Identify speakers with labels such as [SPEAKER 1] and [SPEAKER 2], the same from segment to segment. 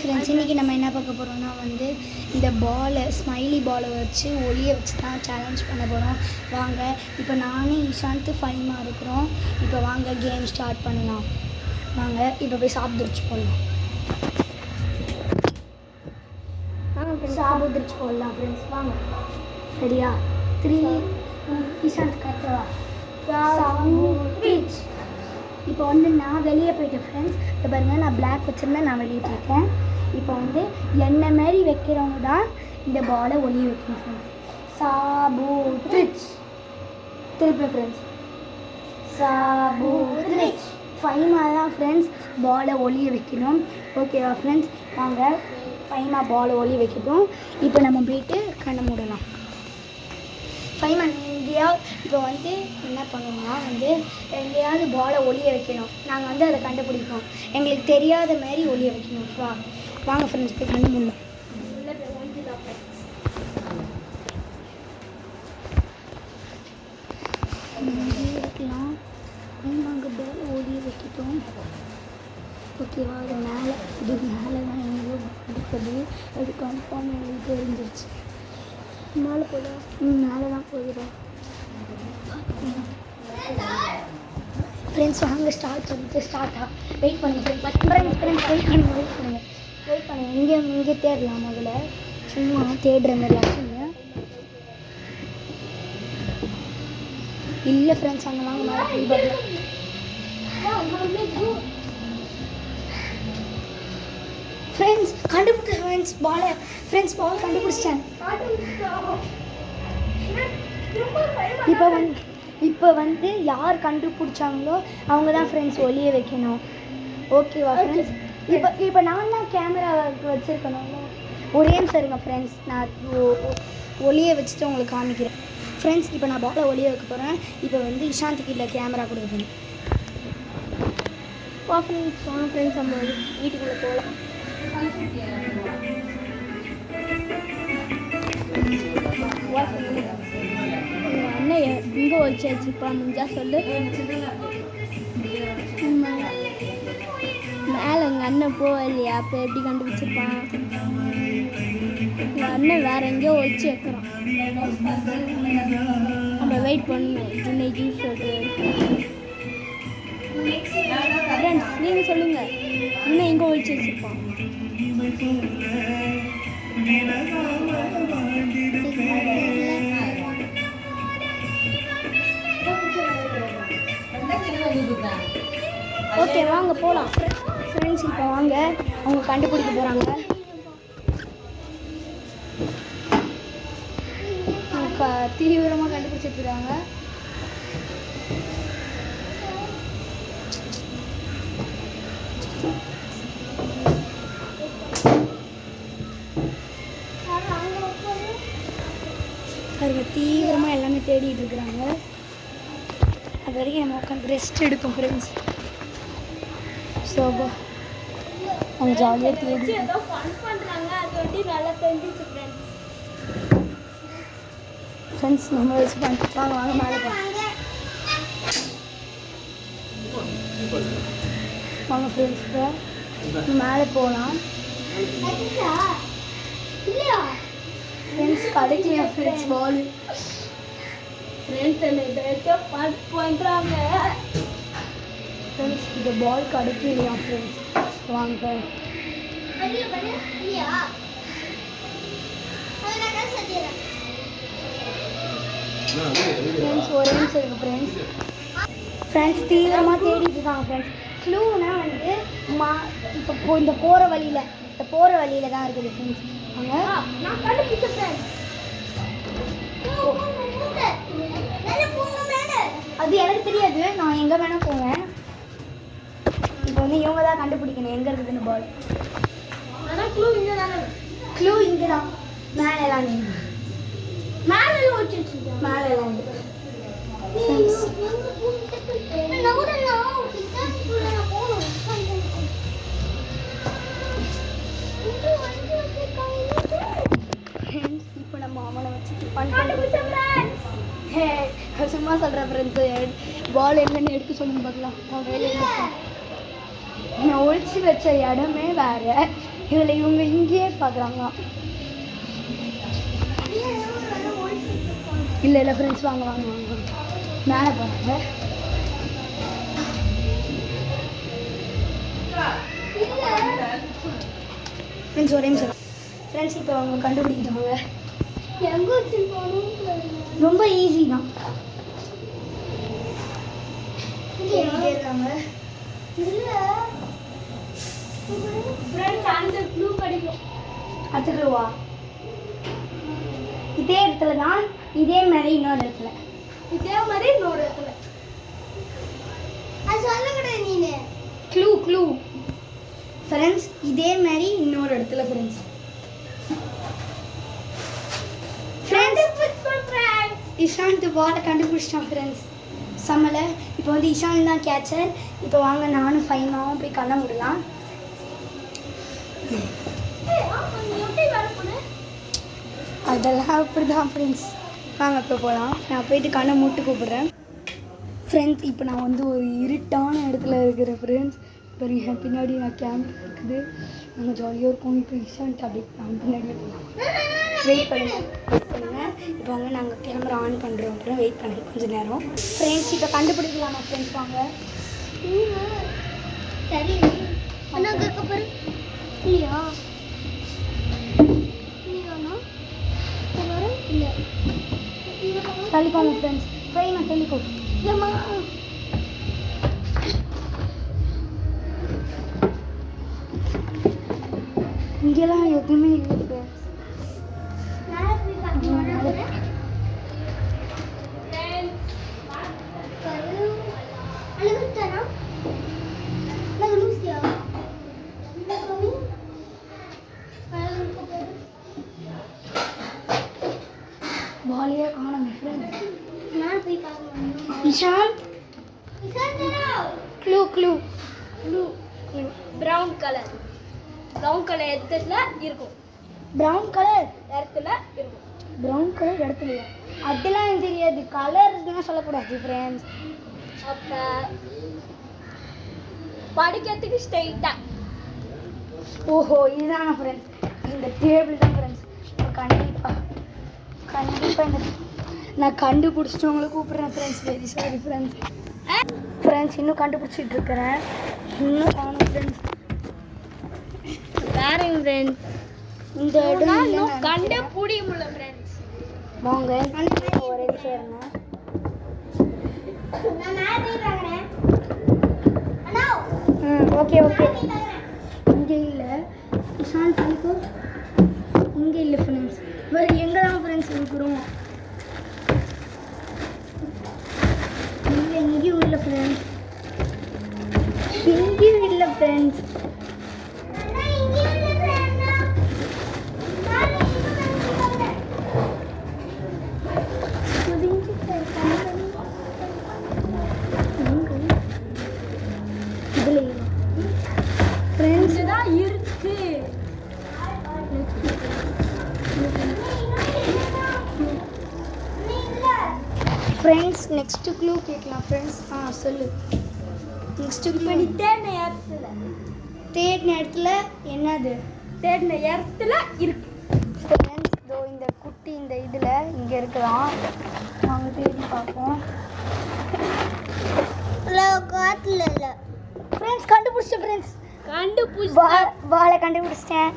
[SPEAKER 1] Friends, இன்றைக்கி நம்ம என்ன பார்க்க போகிறோம்னா வந்து இந்த ஸ்மைலி பாலை வச்சு ஒளியை வச்சு தான் சேலஞ்ச் பண்ண போகிறோம். வாங்க, இப்போ நானே இஷாந்த் ஃபைமாக இருக்கிறோம். இப்போ வாங்க கேம் ஸ்டார்ட் பண்ணலாம். வாங்க இப்போ போய் சாப்பிட்டு போடலாம். சாப்பிட்டு போடலாம் ஃப்ரெண்ட்ஸ். வாங்க, சரியா? 3 இஷாந்த் கரெக்டா? இப்போ வந்து நான் வெளியே போயிட்டேன் ஃப்ரெண்ட்ஸ். இப்போ பாருங்கள், நான் பிளாக் வச்சுருந்தேன், நான் வெளியே போயிட்டேன். இப்போ வந்து என்ன மாரி வைக்கிறவங்க தான் இந்த பாலை ஒளிய வைக்கணும் ஃப்ரெண்ட்ஸ். சாபூத்ரிச் திருப்பி ஃப்ரெண்ட்ஸ். சாபூத்ரிச் ஃபைமாக தான் ஃப்ரெண்ட்ஸ் பாலை ஒளிய வைக்கணும். ஓகேவா ஃப்ரெண்ட்ஸ்? வாங்க ஃபைமாக பாலை ஒளிய வைக்கட்டும். இப்போ நம்ம போயிட்டு கண்ணை மூடலாம். ஃபைமாக எங்கேயாவது இப்போ வந்து என்ன பண்ணுவோம்னா வந்து எங்கேயாவது பாலை ஒளிய வைக்கணும். நாங்கள் வந்து அதை கண்டுபிடிப்போம். எங்களுக்கு தெரியாத மாதிரி ஒளிய வைக்கணும். வாங்க ஃப்ரெண்ட்ஸ், போய் கண்ணு மூடலாம். வைக்கலாம். நாங்கள் பாலை ஒளிய வைக்கிட்டோம். ஓகேவா? அது மேலே தான் எங்கேயோ இருக்குது. அது கன்ஃபார்ம் எங்களுக்கு தெரிஞ்சிருச்சு. மேலே போதா? மேலே தான் போயிடும் ஃப்ரெண்ட்ஸ். வாங்க ஸ்டார்ட்டாக வெயிட் பண்ணுங்க ஃப்ரெண்ட்ஸ். வெயிட் பண்ணுங்க. இங்கே தேடலாம். முதல்ல சும்மா தேடுற மாதிரி ஆச்சுங்க. இல்லை ஃப்ரெண்ட்ஸ், அங்கே வாங்க மேலே போய் பார்க்கலாம். ஃப்ரெண்ட்ஸ் கண்டுபிடிச்சேன் பால் கண்டுபிடிச்சிட்டேன். இப்போ வந்து யார் கண்டுபிடிச்சாங்களோ அவங்க தான் ஃப்ரெண்ட்ஸ் ஒளிய வைக்கணும். ஓகேவா ஃப்ரெண்ட்ஸ்? இப்போ நான் தான் கேமரா வச்சுருக்கணும். ஒரே நிமிஷம் இருங்க ஃப்ரெண்ட்ஸ், நான் ஒளிய வச்சுட்டு உங்களுக்கு காமிக்கிறேன் ஃப்ரெண்ட்ஸ். இப்போ நான் பாலை ஒளிய வைக்க போகிறேன். இப்போ வந்து இஷாந்த் கிட்ட கேமரா கொடுக்கணும். ஃப்ரெண்ட்ஸ் நம்ம வீட்டுக்குள்ளே போகலாம்.
[SPEAKER 2] அண்ணன் எங்கே வச்சு வச்சுருப்பான் முடிஞ்சா சொல்லு. மேலே எங்கள் அண்ணன் போகலையா? அப்போ எப்படி கண்டுபிடிச்சிருப்பான்? எங்கள் அண்ணன் வேற எங்கேயோ வச்சு வைக்கிறான். நம்ம வெயிட் பண்ணணும். இன்னைக்கு ஃப்ரெண்ட்ஸ் நீங்கள் சொல்லுங்கள், அண்ணன் எங்கே ஒழிச்சு வச்சுருப்பான்?
[SPEAKER 1] ஓகே வாங்க போகலாம் ஃப்ரெண்ட்ஸ். இப்போ வாங்க, அவங்க கண்டுபிடிக்க போகிறாங்க. தீவிரமாக கண்டுபிடிச்சிருக்கிறாங்க. தீவிரமாக எல்லாமே தேடிட்டு இருக்கிறாங்க. அது வரைக்கும் நம்ம உட்காந்து ரெஸ்ட் எடுக்கும் ஃப்ரெண்ட்ஸ். ஸோ அவங்க ஜாலியாக தேடி ஃப்ரெண்ட்ஸ் நம்ம வச்சு வாங்க மேலே வாங்க ஃப்ரெண்ட்ஸ். மேலே போகலாம் ஃப்ரெண்ட்ஸ். கிடைக்கலையா ஃப்ரெண்ட்ஸ் பால்?
[SPEAKER 2] பண்ணுறாங்க
[SPEAKER 1] ஃப்ரெண்ட்ஸ். இந்த பால் கிடைக்கலையா ஃப்ரெண்ட்ஸ்? வாங்க ஃப்ரெண்ட்ஸ், ஒரே நிமிஷம் இருக்கு ஃப்ரெண்ட்ஸ். தீவிரமாக தேடிட்டு இருக்காங்க ஃப்ரெண்ட்ஸ். க்ளூனா வந்து இப்போ இந்த போகிற வழியில் தான் இருக்குது ஃப்ரெண்ட்ஸ். அது எனக்கு தெரியாது, நான் எங்கே வேணால் போவேன். இப்போ வந்து இவங்க தான் கண்டுபிடிக்கணும் எங்கே இருக்குதுன்னு பால். க்ளூ இங்கே தான். மேலெல்லாம் இப்போ நம்ம அவனை வச்சுட்டு சும்மா சொல்கிறேன் ஃப்ரெண்ட்ஸு. பால் எங்கன்னு எடுக்க சொல்லுங்க பார்க்கலாம். நான் ஒழிச்சு வச்ச இடமே வேறு. இதில் இவங்க இங்கேயே பார்க்குறாங்க. இல்லை இல்லை ஃப்ரெண்ட்ஸ் வாங்க வாங்க வாங்க மேலே போகிறாங்க. ஃப்ரெண்ட்ஸ் ஒரே நிமிஷம் ஃப்ரெண்ட்ஸ் இப்போ அவங்க கண்டுபிடிக்கிட்டாங்க. ரொம்ப ஈஸி தான். இருக்காங்க அடுத்துக்குவா இதே இடத்துல தான், இதே மாதிரி இன்னொரு இடத்துல, இதே மாதிரி இன்னொரு இடத்துல. அது சொல்ல கிடையாது நீனு. க்ளூ க்ளூ ஃப்ரெண்ட்ஸ், இதே மாதிரி இன்னொரு இடத்துல ஃப்ரெண்ட்ஸ். இஷாந்த் பாலை கண்டுபிடிச்சிட்டான் ஃப்ரெண்ட்ஸ். சம்மலை இப்போ வந்து இஷாந்த் தான் கேட்சர். இப்போ வாங்க நானும் ஃபைமாவும் போய் கண்ண விடலாம். அதெல்லாம் அப்படி தான் ஃப்ரெண்ட்ஸ். வாங்க இப்போ போகலாம். நான் போயிட்டு கண்ணை மூட்டு கூப்பிட்றேன் ஃப்ரெண்ட்ஸ். இப்போ நான் வந்து ஒரு இருட்டான இடத்துல இருக்கிறேன் ஃப்ரெண்ட்ஸ். இப்போ என் பின்னாடி நான் கேம்ப் இருக்குது, நாங்கள் ஜாலியாக இருக்கோம். இப்போ இஷாந்த் அப்படி நான் பின்னாடியே போகலாம். வெயிட் பண்ணுங்கள் இப்போ வாங்க நாங்கள் கேமரா ஆன் பண்ணுறோம். அப்புறம் வெயிட் பண்ணுங்கள் கொஞ்சம் நேரம் ஃப்ரெண்ட்ஸ். இப்போ கண்டுபிடிக்கலாமா ஃப்ரெண்ட்ஸ்? வாங்க சரி இல்லையா இல்லை தள்ளிக்கோங்க ஃப்ரெண்ட்ஸ். ஃபைமா தள்ளிக்கோ. இல்லைம்மா இங்கெல்லாம் எதுவுமே இல்லை ஃப்ரெண்ட்ஸ். பாலியே காணும் friends. Ishant clue clue clue clue
[SPEAKER 2] brown colour இடத்துல இருக்கும்.
[SPEAKER 1] ப்ரௌன் கலர்
[SPEAKER 2] இடத்துல இருக்கும்.
[SPEAKER 1] ப்ரௌன் கலர் இடத்துலையா? அதெல்லாம் எனக்கு தெரியாது. கலர்ஸ்லாம் சொல்லக்கூடாது ஃப்ரெண்ட்ஸ்.
[SPEAKER 2] அப்போ படிக்கிறதுக்கு ஸ்ட்ரைட்டாக.
[SPEAKER 1] ஓஹோ இதுதானா ஃப்ரெண்ட்ஸ்? இந்த டேபிள் தான் ஃப்ரெண்ட்ஸ். கண்டிப்பாக இந்த நான் கண்டுபிடிச்சிட்டவங்களை கூப்பிட்றேன் friends. Very sorry friends. Friends இன்னும் கண்டுபிடிச்சிட்டு இருக்கிறேன். இன்னும் காணும் ஃப்ரெண்ட்ஸ்.
[SPEAKER 2] வேறங்க ஃப்ரெண்ட்ஸ்,
[SPEAKER 1] இந்த இடம்
[SPEAKER 2] இன்னும் கண்டுபிடிக்க முடியல ஃப்ரெண்ட்ஸ்.
[SPEAKER 1] வாங்க ஒரே நிமிஷம் இருங்க. ஓகே ஓகே இங்கே இல்லை இஷாந்த் தனிக்கோ. இங்கே இல்லை ஃப்ரெண்ட்ஸ். வேறு எங்கே தான் ஃப்ரெண்ட்ஸ் இருக்கிறோம்? இல்லை இங்கேயும் இல்லை ஃப்ரெண்ட்ஸ். இங்கேயும் இல்லை ஃப்ரெண்ட்ஸ். இதில் ஃப்ரெண்ட்ஸ்
[SPEAKER 2] தான் இருக்கு.
[SPEAKER 1] ஃப்ரெண்ட்ஸ் நெக்ஸ்ட் க்ளூ கேட்கலாம் ஃப்ரெண்ட்ஸ். சொல்லு நெக்ஸ்ட் க்ளூ.
[SPEAKER 2] தேடின இடத்துல
[SPEAKER 1] என்னது?
[SPEAKER 2] தேடின இடத்துல இருக்கு
[SPEAKER 1] ஃப்ரெண்ட்ஸ். இதோ இந்த குட்டி இந்த இதில் இங்கே இருக்கலாம். நாங்கள் தேடி பார்ப்போம். காட்டில் இல்லை ஃப்ரெண்ட்ஸ். கண்டுபிடிச்சேன் ஃப்ரெண்ட்ஸ். பாலை கண்டுபிடிச்சிட்டேன்.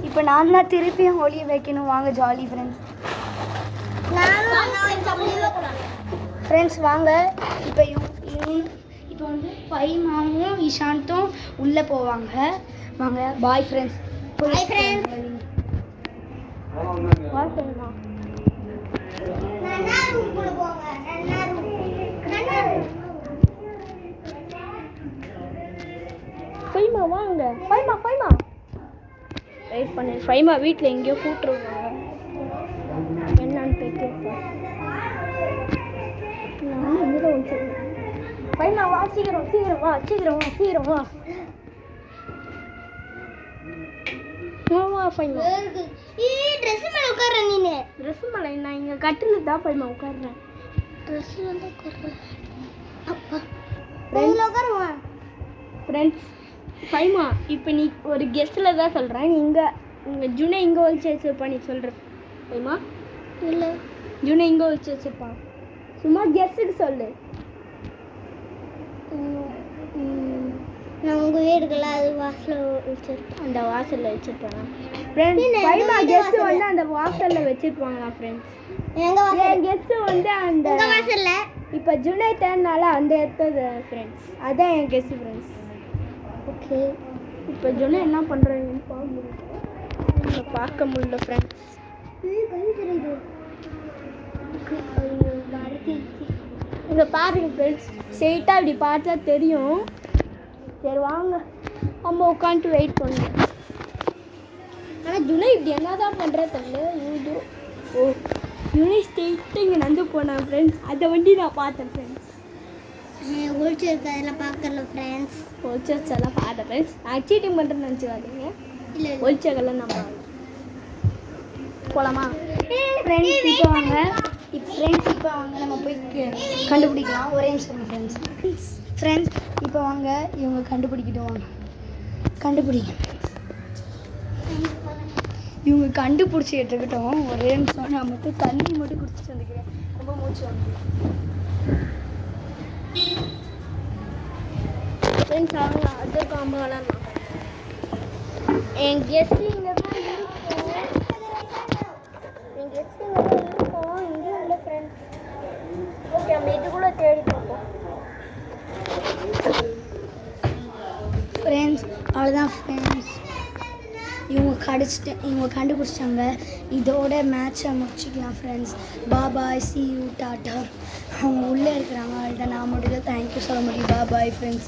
[SPEAKER 1] இப்போ நான் தான் திருப்பியும் ஒளிய வைக்கணும். வாங்க ஜாலி ஃப்ரெண்ட்ஸ். ஃப்ரெண்ட்ஸ் வாங்க. இப்போ இப்போ வந்து ஃபைமாவும் இஷாந்தும் உள்ளே போவாங்க. வாங்க bye friends. Bye friends. Bye friends.
[SPEAKER 2] Faima வாங்க. ஃபைமா வெயிட் பண்ணு. ஃபைமா வீட்டில் எங்கேயோ கூட்டுருவாங்க. என்னன்னு போய் கேட்பேன். நான் எங்கே தான் வச்சுருக்கேன். ஃபைமா வா, சீக்கிரம் வா. வா ஃபைமா.
[SPEAKER 1] ட்ரெஸ் மேலே உட்கார்றேன். நீனு
[SPEAKER 2] ட்ரெஸ் மேலே நான் இங்கே கட்டில் தான் ஃபைமா உட்காடுறேன்.
[SPEAKER 1] ட்ரெஸ் வந்து உட்கார்றேன். அப்பா
[SPEAKER 2] உட்காருவா ஃப்ரெண்ட்ஸ். ஃபைமா இப்போ நீ ஒரு கெஸ்ட்டில் தான் சொல்கிறேன் நீ இங்கே ஜுனை இங்கே ஒழிச்சு வச்சிருப்பா நீ சொல்கிற ஃபைமா
[SPEAKER 1] இல்லை
[SPEAKER 2] ஜுனை இங்கே ஒழிச்சு வச்சிருப்பான் சும்மா கெஸ்ட்டுக்கு சொல்லு.
[SPEAKER 1] நான் உங்கள் வீடுக்குள்ள அது வாசலில் வச்சுருப்பேன்.
[SPEAKER 2] அந்த வாசலில் வச்சுருப்பாங்க ஃப்ரெண்ட்ஸ். ஃபைமா கெஸ்ட்டு வந்து அந்த வாசலில் வச்சுருப்பாங்களா ஃப்ரெண்ட்ஸ். என் கெஸ்ட்டு வந்து அந்த
[SPEAKER 1] வாசலில்
[SPEAKER 2] இப்போ ஜுனை தேர்னால அந்த இடத்துல ஃப்ரெண்ட்ஸ். அதான் என் கெஸ்ட்டு ஃப்ரெண்ட்ஸ்.
[SPEAKER 1] ஓகே
[SPEAKER 2] இப்போ ஜுனை என்ன பண்ணுறாங்கன்னு பார்க்க முடியல ஃப்ரெண்ட்ஸ். இங்கே பாருங்க ஃப்ரெண்ட்ஸ், ஸ்ட்ரெயிட்டாக இப்படி பார்த்தா தெரியும். சரி வாங்க நம்ம உட்காந்துட்டு வெயிட் பண்ணுவோம். ஆனால் ஜுனை இப்படி என்ன தான் பண்ணுறா தெரியல. யூடியூ ஓ ஜுனை ஸ்ட்ரெயிட்டாக இங்கே நடந்து போனான் ஃப்ரெண்ட்ஸ். அதை வண்டி நான் பார்த்தேன் ஃப்ரெண்ட்ஸ்.
[SPEAKER 1] ஒழிச்சு இருக்கதெல்லாம் பார்க்கல ஃப்ரெண்ட்ஸ்.
[SPEAKER 2] ஒழிச்சஸ் எல்லாம் பார்த்தேன் ஃப்ரெண்ட்ஸ். நான் சீட்டிங் பண்ணுறேன்னு நினச்சிக்காதீங்க.
[SPEAKER 1] இல்லை
[SPEAKER 2] ஒழிச்சகெல்லாம் நான் பார்க்கல. போகலாமா
[SPEAKER 1] ஃப்ரெண்ட்ஸ்? இப்போ வாங்க இப்போ வாங்க நம்ம போய் கண்டுபிடிக்கலாம். ஒரே நிமிஷம் ஃப்ரெண்ட்ஸ். இப்போ வாங்க இவங்க கண்டுபிடிக்கிட்டு வாங்க. கண்டுபிடிங்க. இவங்க கண்டுபிடிச்சிக்கிட்டு இருக்கட்டும். ஒரே நிமிஷம் நான் மட்டும் தண்ணி மட்டும் குடிச்சிட்டு வந்துக்கிறேன். ரொம்ப மூச்சு வாங்க
[SPEAKER 2] ஃப்ரெண்ட்ஸ். அவங்க அது காம்பெல்லாம் என் கெஸ்ட் இங்கே தான் இருக்கும். என் கெஸ்ட் இங்கே தான் இருக்கும். இங்கேயும் இல்லை ஃப்ரெண்ட்ஸ். ஓகே நம்ம இதுக்குள்ளே தேடி பார்ப்போம்
[SPEAKER 1] ஃப்ரெண்ட்ஸ். அவ்வளோதான் ஃப்ரெண்ட்ஸ். இவங்க கண்டுபிடிச்சிட்டாங்க. இதோட மேட்சை முடிச்சிக்கலாம் ஃப்ரெண்ட்ஸ். பாய் சி யூ டாட்டா. அவங்க உள்ளே இருக்கிறாங்க. அதுதான் நான் மட்டும் தான் தேங்க்யூ சொல்ல முடியும். Bye friends.